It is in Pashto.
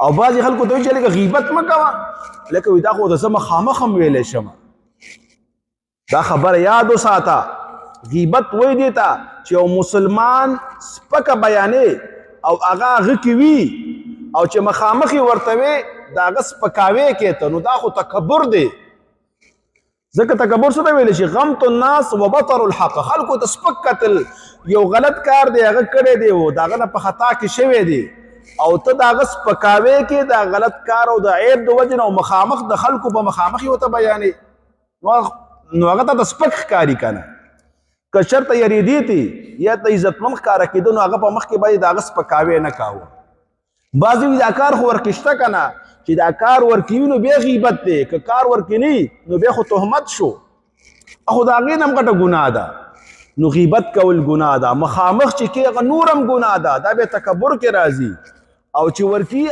او بعضې خلکو ته وایي چې لکه غیبت مه کوه لکه وایي دا خو د زه مخامخ هم ویلی شم دا خبره یاد وساته غیبت وایي دې ته چې یو مسلمان سپکه بیانې او هغه کې وي او چې مخامخ یې ورته وي د هغه سپکاوی کې ته نو دا خو تکبر دی ځکه تکبر څه ته ویلی شي غمط الناس و بطر الحق خلکو ته سپک کتل یو غلط کار دی هغه کړی دی او د هغه نه په خطا کې شوی دی او ته د هغه سپکاوی کې د غلط کار او د عیب د وجې نه او مخامخ د خلکو په مخامخ یې ورته بیانې نو هغه ته د سپک ښکاري که نه که چېرته یریدې تي یا ته عزتمند ښکاره کېده نو هغه په مخ کې باید د هغه سپکاوی نه کاوه بعضې وي دا کار خو ورکې شته که نه چې دا کار ورکې وي نو بیا غیبت دی که کار ورکې نه نو بیا خو تهمت شو خو د هغې نه هم غټه ګناه ده نو غیبت کول ګناه ده مخامخ چې کې هغه نور هم ګناه ده دا بیا تکبر کې راځي او چې ورکي